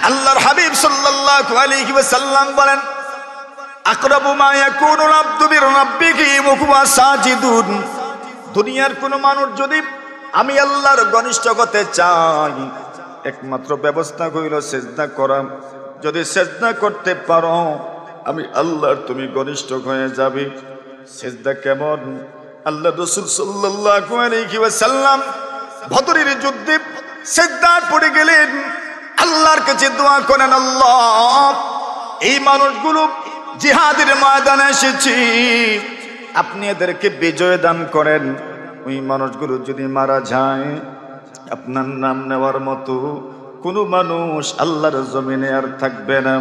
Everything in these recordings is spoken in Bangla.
আল্লাহর হাবিব সাল্লাল্লাহু আলাইহি ওয়াসাল্লাম বলেন, আকরাবু মা ইয়াকুনুল আবদু বিরাব্বিহি ওয়া হুয়া সাজিদুন। দুনিয়ার কোন মানুষ যদি আমি আল্লাহর ঘনিষ্ঠ হতে চাই, একমাত্র ব্যবস্থা হইল সিজদা করা। যদি সিজদা করতে পারো, আমি আল্লাহর তুমি ঘনিষ্ঠ হয়ে যাবে। সিজদা কেমন? আল্লাহ রাসূল সাল্লাল্লাহু আলাইহি ওয়াসাল্লাম বদরের যুদ্ধে সিজদায় পড়ে গেলেন, আল্লাহর কাছে দোয়া করেন, আল্লাহ এই মানুষগুলো জিহাদের ময়দানে এসেছে, আপনি এদেরকে বিজয় দান করেন। ওই মানুষগুলো যদি মারা যায়, আপনার নাম নেওয়ার মতো কোনো মানুষ আল্লাহর জমিনে আর থাকবে না।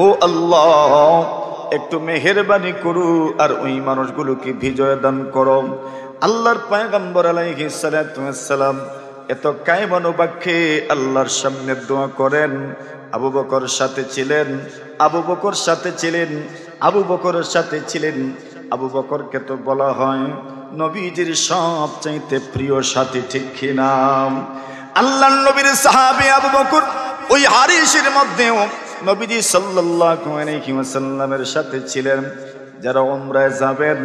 ও আল্লাহ, একটু মেহেরবানি করু আর ওই মানুষগুলোকে বিজয় দান করো। আল্লাহর পয়গম্বর আলাইহিস সালাতু ওয়াস সালাম এত কায়মানুবাক্যে আল্লাহর সামনে দোয়া করেন। আবু বকর সাথে ছিলেন, আবু বকর সাথে ছিলেন, আবু বকরের সাথে ছিলেন। আবু বকরকে তো বলা হয় নবীজির সবচাইতে প্রিয় সাথী, ঠিক কিনা? আল্লাহর নবীর সাহাবী আবু বকর ওই হারিসের মধ্যেও নবীজি সাল্লাল্লাহু আলাইহি ওয়াসাল্লামের সাথে ছিলেন। যারা উমরায় যাবেন,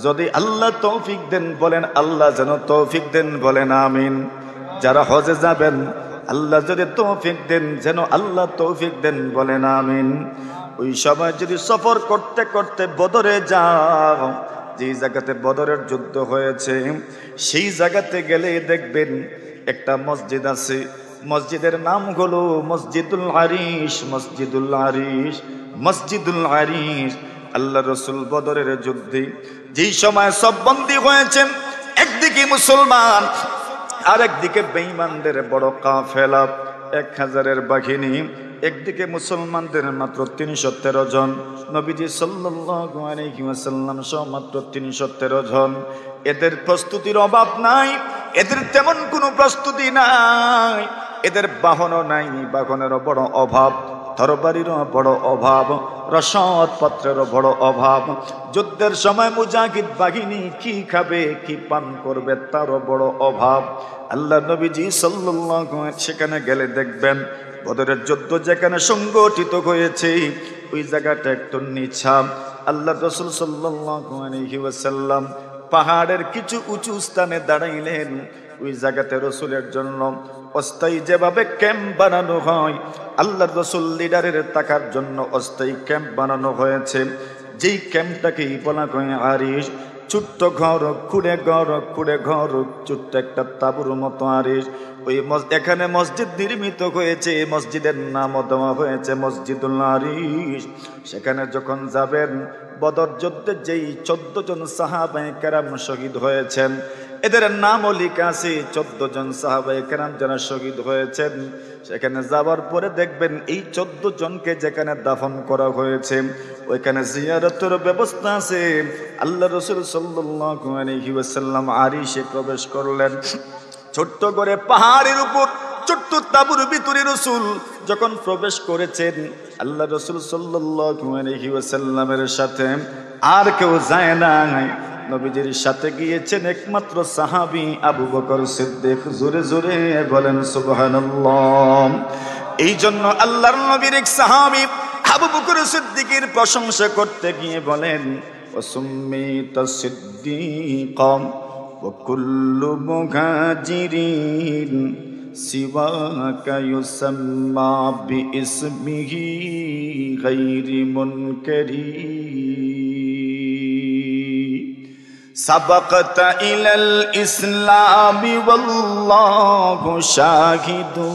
যদি আল্লাহ তৌফিক দেন বলেন আল্লাহ যেন তৌফিক দেন, বলেন আমিন। যারা হজে যাবেন, আল্লাহ যদি তৌফিক দেন যেন আল্লাহ তৌফিক দেন, বলেন আমিন। ওই সময় যদি সফর করতে করতে বদরে যাও, যে জায়গাতে বদরের যুদ্ধ হয়েছে, সেই জায়গাতে গেলে দেখবেন একটা মসজিদ আছে। মসজিদের নাম হলো মসজিদুল আরিশ, মসজিদুল আরিশ, মসজিদুল আরিশ। আল্লাহ রাসূল বদরের যুদ্ধে যেই সময় সব বন্দী হয়েছেন, একদিকে মুসলমান আর একদিকে বেঈমানদের বড় কাফেলা, 1000-এর বাহিনী, একদিকে মুসলমানদের মাত্র 313 জন, নবীজি সাল্লাল্লাহু আলাইহি ওয়াসাল্লাম সহ মাত্র 313 জন। এদের প্রস্তুতির অভাব নাই, এদের তেমন কোনো প্রস্তুতি নাই, এদের বাহনও নাই, বাহনেরও বড় অভাব, তরবারিরও বড় অভাব, রসদ পত্রেরও বড় অভাব। যুদ্ধের সময় মুজাহিদ বাহিনী কি খাবে, কি পান করবে, তারও বড় অভাব। আল্লাহ নবীজি সাল্লাল্লাহু আলাইহি সেখানে গেলে দেখবেন বদরের যুদ্ধ যেখানে সংগঠিত হয়েছে, ওই জায়গাটা একটু নিছাম। আল্লাহ রাসূল সাল্লাল্লাহু আলাইহি ওয়াসাল্লাম পাহাড়ের কিছু উঁচু স্থানে দাঁড়াইলেন। ওই জায়গাতে রসুলের জন্য অস্থায়ী যেভাবে ক্যাম্প বানানো হয়, আল্লাহ রসুল লিডারের থাকার জন্য অস্থায়ী ক্যাম্প বানানো হয়েছে। যেই ক্যাম্পটাকেই বলা হয় আরিশ। ছোট্ট ঘর, খুঁড়ে ঘর, খুঁড়ে ঘর, ছোট্ট একটা তাঁবুর মতো আরিশ। ওই এখানে মসজিদ নির্মিত হয়েছে, মসজিদের নামও দেওয়া হয়েছে মসজিদুল আরিশ। সেখানে যখন যাবেন, বদর যুদ্ধে যেই 14 জন সাহাবায়ে কেরাম শহীদ হয়েছেন, এদের নামও লেখা আছে। 14 জন সাহাবায়ে কেরাম যারা শহীদ হয়েছেন, সেখানে যাওয়ার পরে দেখবেন এই 14 জনকে যেখানে দাফন করা হয়েছে, ওইখানে জিয়ারতের ব্যবস্থা আছে। আল্লাহ রাসূল সাল্লাল্লাহু আলাইহি ওয়াসাল্লাম আরিশে প্রবেশ করলেন। ছোট্ট করে পাহাড়ের উপর ছোট্ট তাঁবুর ভিতরে রাসূল যখন প্রবেশ করেছেন, আল্লাহ রাসূল সাল্লাল্লাহু আলাইহি ওয়াসাল্লামের সাথে আর কেউ যায় না। নবীজির সাথে গিয়েছেন একমাত্র সাহাবী আবু বকর সিদ্দিক। জোরে জোরে বলেন সুবহানাল্লাহ। এই জন্য আল্লাহর নবীর এক সাহাবী আবু বকর সিদ্দিকের প্রশংসা করতে গিয়ে বলেন, ওয়াসুম্মিতা সিদ্দিকাম ওয়া কুল্লু মুহাজিরিন সিওয়াকা ইউসাম্মা বিইসমিহি গায়রি মুনকারি সাবাকতা ইলাল ইসলামি ওয়াল্লাহু শাহিদু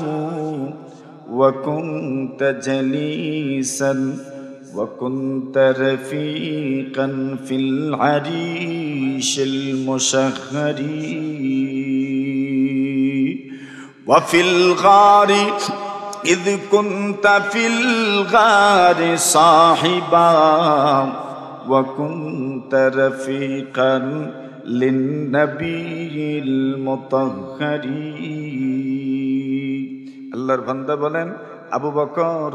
ওয়া কুনতা জালিসান ওয়া কুনতা রাফিকান ফিল আরিশিল মুশাহহারি ওয়া ফিল গারি ইয কুনতা ফিল গারি সাহিবা ওয়া কুনতা রাফিকান লিন-নবিয়িল মুতাহহারি। আল্লাহর বান্দা বলেন, আবু বকর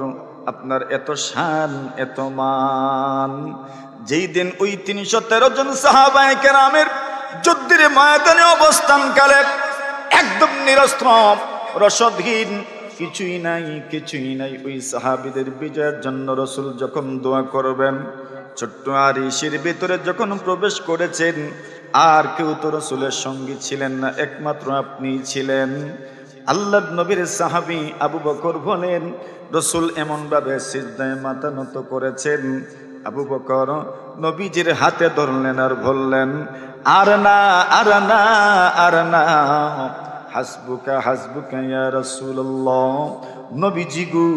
আপনার এত শান, এত মান, যেই দিন ওই 313 জন সাহাবায়ে কেরামের যুদ্ধের ময়দানে অবস্থানকালে একদম নিরস্ত্র, রসদহীন, কিছুই নাই, কিছুই নাই। ওই সাহাবীদের বিজয়ের জন্য রাসূল যখন দোয়া করবেন, ছোট্ট আরিশের ভিতরে যখন প্রবেশ করেছেন, আর কেউ তো রাসূলের সঙ্গী ছিলেন না, একমাত্র আপনিই ছিলেন। আল্লাহর নবীর সাহাবী আবু বকর বলেন, রাসূল এমন ভাবে সিজদায় মাথা নত করেছেন, আবু বকর নবীজির হাতে ধরলেন আর বললেন, আর না, আর না, আর না, হাসবুকা, হাসবুকা ইয়া রাসূলুল্লাহ। নবীজি গো,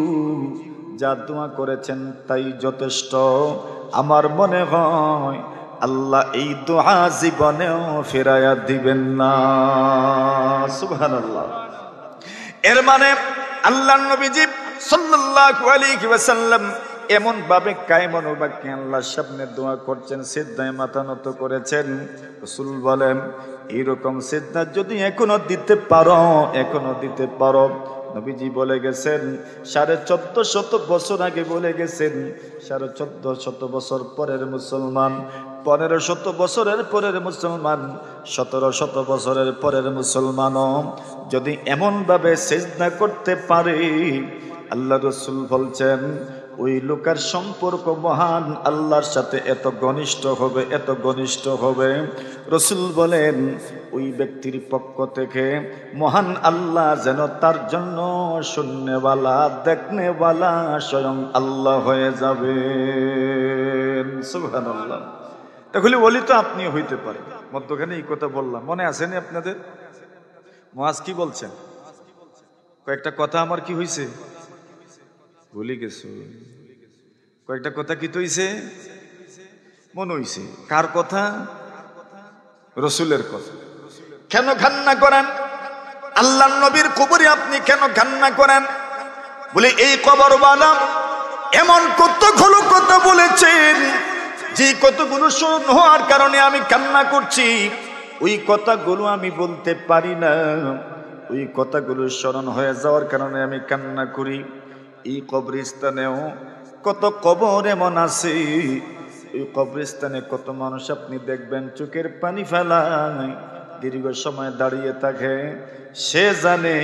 যা দোয়া করেছেন তাই যথেষ্ট। আমার মনে হয় আল্লাহ এই দোয়া জীবনেও ফেরায়া দিবেন না। সুবহানাল্লাহ। এর মানে আল্লাহর নবীজি সাল্লাল্লাহু আলাইহি ওয়াসাল্লাম এমন ভাবে কায়মন বাক্যে আল্লাহর সামনে দোয়া করছেন, সিজদায় মাথা নত করেছেন। রাসূল বলেন, এইরকম সিজদা যদি এখনো দিতে পারো, এখনো দিতে পারো। নবীজি বলে গেছেন 1450 বছর আগে, বলে গেছেন 1450 বছর পরের মুসলমান, 1500 বছরের পরের মুসলমান, 1700 বছরের পরের মুসলমানও যদি এমন ভাবে সিজদা করতে পারে, আল্লাহ রাসূল বলছেন ওই লোকের সম্পর্ক মহান আল্লাহর সাথে এত ঘনিষ্ঠ হবে, এত ঘনিষ্ঠ হবে। রাসূল বলেন ওই ব্যক্তির পক্ষ থেকে মহান আল্লাহ যেন তার জন্য শুননেওয়ালা, দেখনেওয়ালা স্বয়ং আল্লাহ হয়ে যাবে। সুবহানাল্লাহ। তাহলে বলি তো আপনি হইতে পারেন। মধ্যখানে এই কথা বললাম, মনে আসেনি আপনাদের? মুয়াজ কি বলছেন? কয়েকটা কথা আমার কি হইছে, ভুলে গেছো। কয়েকটা কথা কি তৈছে মনে হইছে। কার কথা? রাসূলের কথা। কেন কান্না করেন? আল্লাহর নবীর কবরে আপনি কেন কান্না করেন? বলে এই কবরওয়ালা এমন কতগুলো কথা বলেছেন, যে কতগুলো স্মরণ হওয়ার কারণে আমি কান্না করছি। ওই কথাগুলো আমি বলতে পারি না, ওই কথাগুলো স্মরণ হয়ে যাওয়ার কারণে আমি কান্না করি। এই কবরস্থানেও কত কবর এমন আছে, এই কবরস্থানে কত মানুষ আপনি দেখবেন চোখের পানি ফেলায়, দীর্ঘ সময় দাঁড়িয়ে থাকে। সে জানে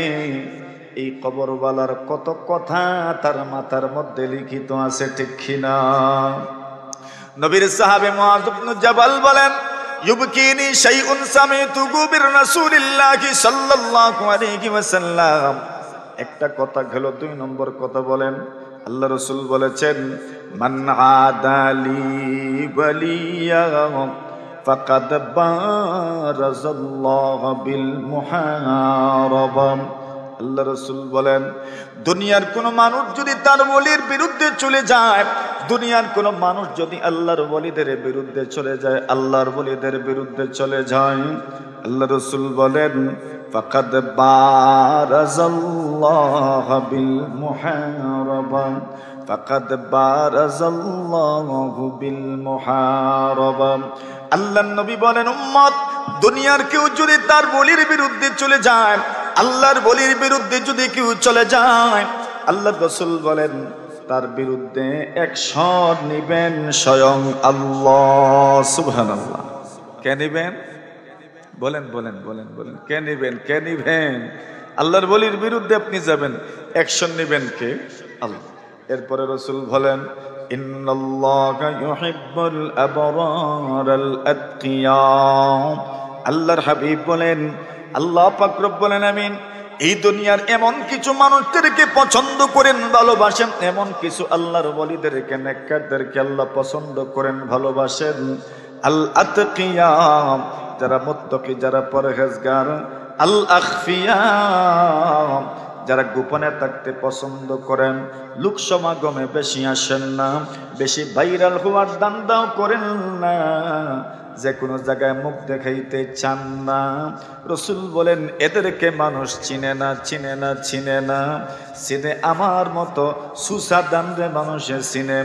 এই কবরওয়ালার কত কথা তার মাথার মধ্যে লিখিত আছে, ঠিক কিনা? নবীর সাহাবে মুআয ইবনে জাবাল বলেন, ইউবকিনি শাইউন সামিতুহু বির রাসূলিল্লাহি সাল্লাল্লাহু আলাইহি ওয়াসাল্লাম। একটা কথা গেল, 2 নম্বর কথা বলেন। আল্লাহ রাসূল বলেছেন, মান আদালি ওয়ালিয়া ফাকাদ বারাযাল্লাহু বিল মুহারাবা। আল্লাহ রাসূল বলেন, দুনিয়ার কোন মানুষ যদি তার ওলির বিরুদ্ধে চলে যায়, দুনিয়ার কোন মানুষ যদি আল্লাহর ওলিদের বিরুদ্ধে চলে যায়, আল্লাহর ওলিদের বিরুদ্ধে চলে যায়, আল্লাহ রাসূল বলেন ফাকাদ বারাযাল্লাহু বিল মুহারাবা, ফাকাদ বারাযাল্লাহু বিল মুহারাবা। আল্লাহর নবী বলেন, উম্মত, দুনিয়ার কেউ যদি তার ওলির বিরুদ্ধে চলে যায়, আল্লাহর ওলির বিরুদ্ধে যদি কেউ চলে যায়, আল্লাহর রাসূল বলেন তার বিরুদ্ধে অ্যাকশন নেবেন স্বয়ং আল্লাহ। সুবহানাল্লাহ। কে নেবেন? বলেন বলেন বলেন বলেন, কে নেবেন? কে নেবেন? আল্লাহর ওলির বিরুদ্ধে আপনি যাবেন, অ্যাকশন নেবেন কে? আল্লাহ। এরপরে রাসূল বলেন, ইন্নাল্লাহা ইউহিব্বুল আবরারাল আতকিয়া। আল্লাহর হাবিব বলেন, আল্লাহ পাক রব্বুল আলামিন এই দুনিয়ার এমন কিছু মানুষদেরকে পছন্দ করেন, ভালোবাসেন, এমন কিছু আল্লাহর ওলিদেরকে, নেককারদেরকে আল্লাহ পছন্দ করেন, ভালোবাসেন। আল আতকিয়া, যারা মুত্তাকি, যারা পরহেজগার। আল আখফিয়া, যারা গোপনে থাকতে পছন্দ করেন, লোক সমাগমে বেশি আসেন না, বেশি ভাইরাল হওয়ার দান্দাও করেন না, যে কোনো জায়গায় মুখ দেখাইতে চান না। রাসূল বলেন এদেরকে মানুষ চিনে না, চিনে না, চিনে না। চিনে আমার মতো সুসাদান রে মানুষে চিনে,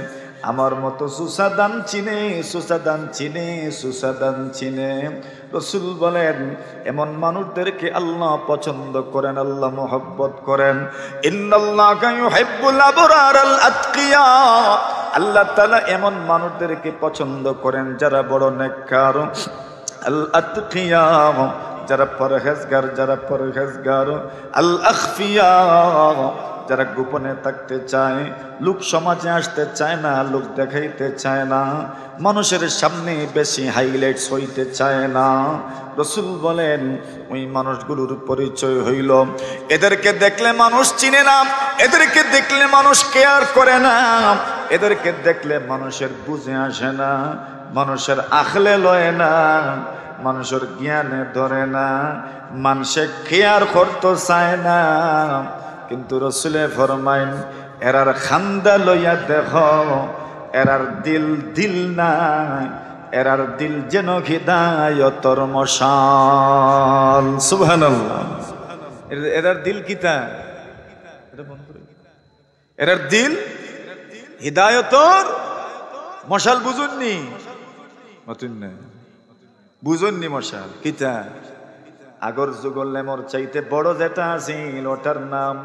আমার মতো সুসাদান চিনে, সুসাদান চিনে, সুসাদান চিনে। রাসূল বলেন এমন মানুষদেরকে আল্লাহ পছন্দ করেন, আল্লাহ মহব্বত করেন। ইন্নাল্লাহা ইউহিব্বুল আবরারাল আতকিয়া। আল্লাহ তাআলা এমন মানুষদেরকে পছন্দ করেন যারা বড় নেককার। আল আতকিয়া, যারা পরহেজগার আল আখফিয়া, যারা গোপনে থাকতে চায়, লোক সমাজে আসতে চায় না, লোক দেখাইতে চায় না, মানুষের সামনে বেশি হাইলাইটস হইতে চায় না। রাসূল বলেন ওই মানুষগুলোর পরিচয় হইল, এদেরকে দেখলে মানুষ চিনে না, এদেরকে দেখলে মানুষ কেয়ার করে না, এদেরকে দেখলে মানুষের বুঝে আসে না, মানুষের আখলে লয় না, মানুষের জ্ঞানে ধরে না, মানুষে কেয়ার করতে চায় না। কিন্তু রাসূলে ফরমাইন এরার খান্দা লইয়া দেখো, এরার দিল নাই, এরার দিল যেন হিদায়াতর মশাল। সুবহানাল্লাহ। এরার দিল কিতা? এরার দিল হিদায়াতর মশাল। বুঝুননি? বুঝুননি মশাল কিতা? আগর যুগল লেমর চাইতে বড় যেটা আছিল ওটার নাম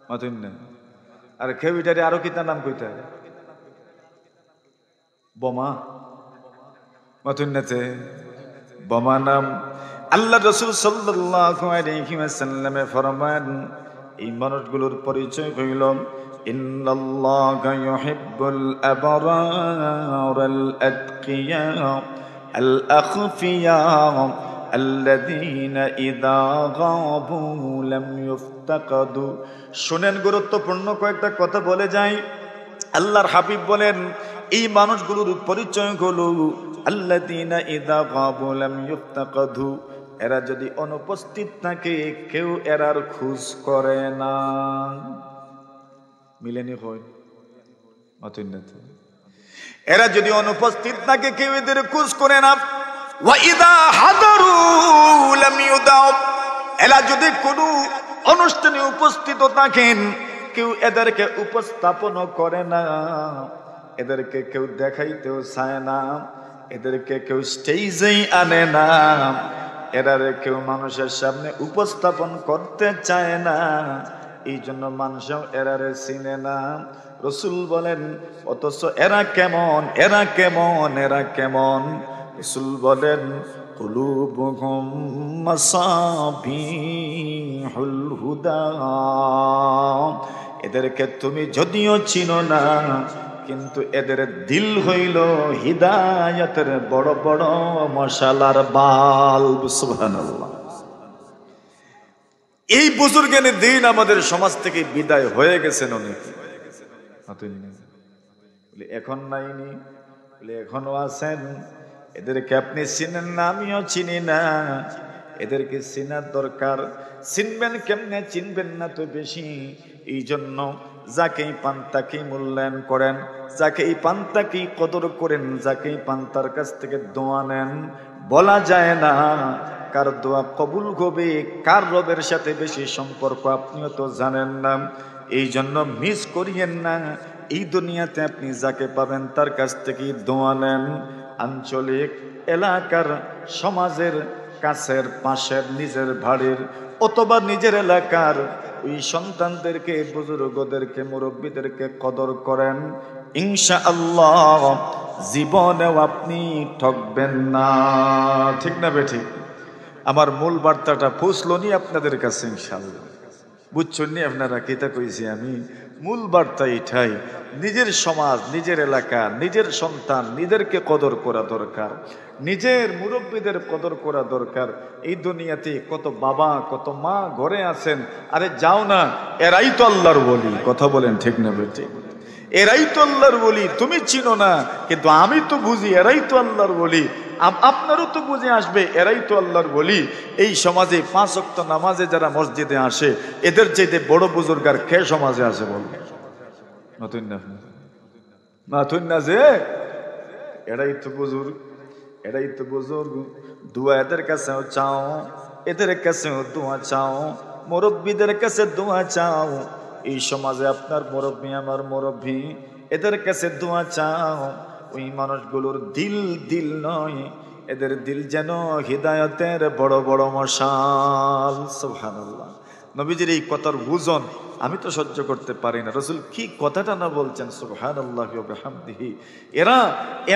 মতুন না। আর খেউটারে আরো কিতা নাম কইতা? বোমা। মতুন্নাতে বোমা নাম। আল্লাহ রাসূল সাল্লাল্লাহু আলাইহি ওয়াসাল্লামে ফরমান এই মানুষগুলোর পরিচয় হইল ইন্নাল্লাহা ইউহিব্বুল আবরারাল আতকিয়া আল আখফিয়া আল্লাযীনা ইযা গাবু লাম ইফতাকাদু। শুনেন, গুরুত্বপূর্ণ কয়েকটা কথা বলে যাই। আল্লাহর হাবিব বলেন এই মানুষগুলোর পরিচয় হলো আল্লাযীনা ইযা গাবু লাম ইফতাকাদু, এরা যদি অনুপস্থিত থাকে কেউ এরার খোঁজ করে না। মিলেনি হয় মাতুন্নাতে, এরা যদি অনুপস্থিত থাকে কেউ এদের খোঁজ করে না। ওয়া ইযা হাদারু লাম ইউদাউ, এরা যদি কোনো অনুষ্ঠানে উপস্থিত থাকেন কেউ এদেরকে উপস্থাপন করে না, এদেরকে কেউ দেখাইতেও চায় না, এদেরকে কেউ স্টেজেই আনে না, এরারে কেউ মানুষের সামনে উপস্থাপন করতে চায় না, এই জন্য মানুষও এরারে চিনে না। রাসূল বলেন অথচ এরা কেমন, এরা কেমন, এরা কেমন? রাসূল বলেন কুলুবুহুম মাসাবিহুল হুদা, এদেরকে তুমি যদিও চিনো না কিন্তু এদের দিল হইল হিদায়াতের বড় বড় মশালার বাল্ব। সুবহানাল্লাহ। এই বুজুর্গানে দিন আমাদের সমাজ থেকে বিদায় হয়ে গেছেন অনেকে। এখন নাইনি, এখনো আছেন। এদেরকে আপনি চিনেন না, আমিও চিনি না, এদেরকে চিনার দরকার। চিনবেন কেমনে? চিনবেন না তো বেশি। এই জন্য যাকেই পান তাকেই মূল্যায়ন করেন, যাকেই পান তাকেই কদর করেন, যাকেই পান তার কাছ থেকে দোয়া নেন। বলা যায় না কার দোয়া কবুল হবে, কার রবের সাথে বেশি সম্পর্ক আপনিও তো জানেন না। এই জন্য মিস করিয়েন না, এই দুনিয়াতে আপনি যাকে পাবেন তার কাছ থেকেই দোয়া নেন। আঞ্চলিক, এলাকার, সমাজের, কাছের, পাশের, নিজের বাড়ির অথবা নিজের এলাকার ওই সন্তানদেরকে, বুজুর্গদেরকে, মুরব্বীদেরকে কদর করেন। ইনশাআল্লাহ জীবনেও আপনি ঠকবেন না। ঠিক না বেঠিক? আমার মূল বার্তাটা পৌঁছলনি আপনাদের কাছে ইনশাআল্লাহ? বুঝছেন নি আপনারা কিতা কইছি আমি? মূল বার্তা এটাই, নিজের সমাজ, নিজের এলাকা, নিজের সন্তান, নিজেরকে কদর করা দরকার, নিজের মুরব্বীদের কদর করা দরকার। এই দুনিয়াতে কত বাবা কত মা ঘরে আছেন, আরে যাও না, এরাই তো আল্লাহর ওলি। কথা বলেন ঠিক না বেঠিক? এরাই তো আল্লাহর ওলি। তুমি চিনো না কিন্তু আমি তো বুঝি এরাই তো আল্লাহর ওলি। আপনারও তো বুঝে আসবে এরাই তো আল্লাহর ওলি। এই সমাজে 5 ওয়াক্ত নামাজে যারা মসজিদে আসে এদের চাইতে বড় বুজুর্গার কে সমাজে আছে বলবে? নতুন না যে এরাই তো বুজুর্গ, এরাই তো বুজুর্গ। দোয়া এদের কাছেও চাও, এদের কাছেও দোয়া চাও, মুরব্বীদের কাছে দোয়া চাও। এই সমাজে আপনার মুরব্বী, আমার মুরব্বী, এদের কাছে দোয়া চাও। ওই মানুষগুলোর দিল নয়, এদের দিল যেন হিদায়াতের বড় বড় মশাল। সুবহানাল্লাহ। নবীজির এই কথার ওজন আমি তো সহ্য করতে পারি না। রাসূল কি কথাটা না বলছেন, সুবহানাল্লাহি ওয়া বিহামদিহি। এরা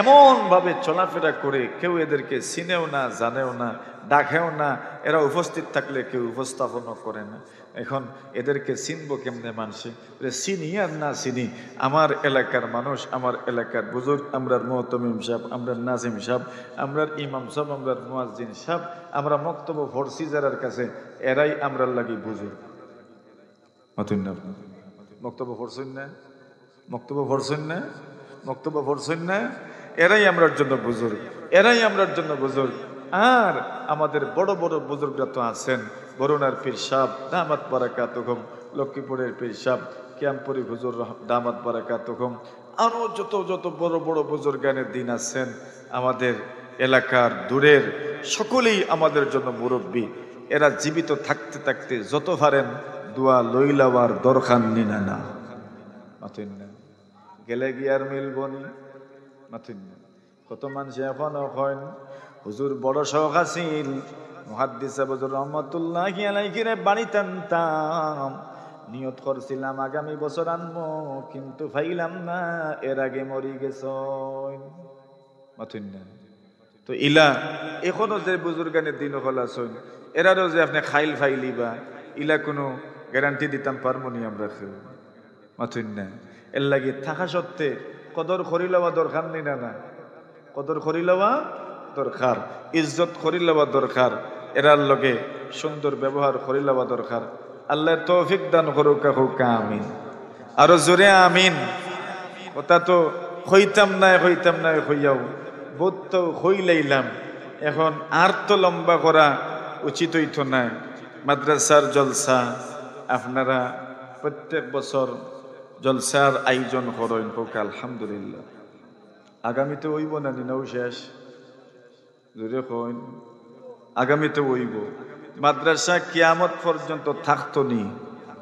এমন ভাবে চলাফেরা করে, কেউ এদেরকে চিনেও না, জানেও না, ডাকেও না, এরা উপস্থিত থাকলে কেউ উপস্থাপনও করে না। এখন এদেরকে চিনবো কেমনে মানুষে? চিনি আর না চিনি, আমার এলাকার মানুষ, আমার এলাকার বুজুর্গ, আমরার মুহতামিম সাহেব, আমরার নাজিম সাহেব, আমরার ইমাম সাহেব, আমরার মুয়াজ্জিন সাহেব, আমরা মক্তব্য ভরসি যারার কাছে, এরাই আমরার লাগি বুজুর্গ। মাতুন না, মক্তব্য ভরসইন না, মক্তব্য ভরসইন না, মক্তব্য ভরসইন না, এরাই আমরার জন্য বুজুর্গ, এরাই আমরার জন্য বুজুর্গ। আর আমাদের বড় বড় বুজুর্গরা তো আছেন, বরুণার পীর সাহেব দামাত বারাকাতুহুম, লক্ষ্মীপুরের পীর সাহেব, ক্যাম্পুরি হুজুর দামাত বারাকাতুহুম, আরো যত যত বড় বড় বুজুর্গানের দিন আছেন আমাদের এলাকার দূরের, সকলেই আমাদের জন্য মুরব্বী। এরা জীবিত থাকতে থাকতে যত পারেন দোয়া লইলাবার দরকার নিনা না, মাথুন না, গেলে গিয়ার মিলবনি, মাথুন না। কত মানুষ এখনো হয় হুজুর বড় শখ আছিল, মুহাদ্দিস হুজুর রহমাতুল্লাহি আলাইহি রে বাড়ি টানতাম, নিয়ত করছিলাম আগামী বছর আনবো, কিন্তু পাইলাম না, এর আগে মরি গেছ, মাথুন না। তো ইলা এখনো যে বুজুর্গানের দিন হল আছেন, এরারও যে আপনি খাইল ফাইলি বা ইলা কোনো গ্যারান্টি দিতাম পারবো নি আমরা কেউ, মাথুন না। এর লাগে থাকা সত্ত্বে কদর করি লওয়া দরকার নেই না, না কদর করি লওয়া দরকার, ইজ্জত করি লওয়া দরকার, এরার লগে সুন্দর ব্যবহার করি লওয়া দরকার। আল্লাহ তৌফিক দান করুক, হুকা আমিন, আরো জোরে আমিন। কথা তো হইতাম না হইয়াও বোধ তো হইলাইলাম, এখন আর তো লম্বা করা উচিত হইতো না। মাদ্রাসার জলসা আপনারা প্রত্যেক বছর জলসার আয়োজন করেন, হোক আলহামদুলিল্লাহ। আগামীতে হইব না নিনাও শেষ, জোরে কইন, আগামীতে হইব। মাদ্রাসা কিয়ামত পর্যন্ত থাকতো নি,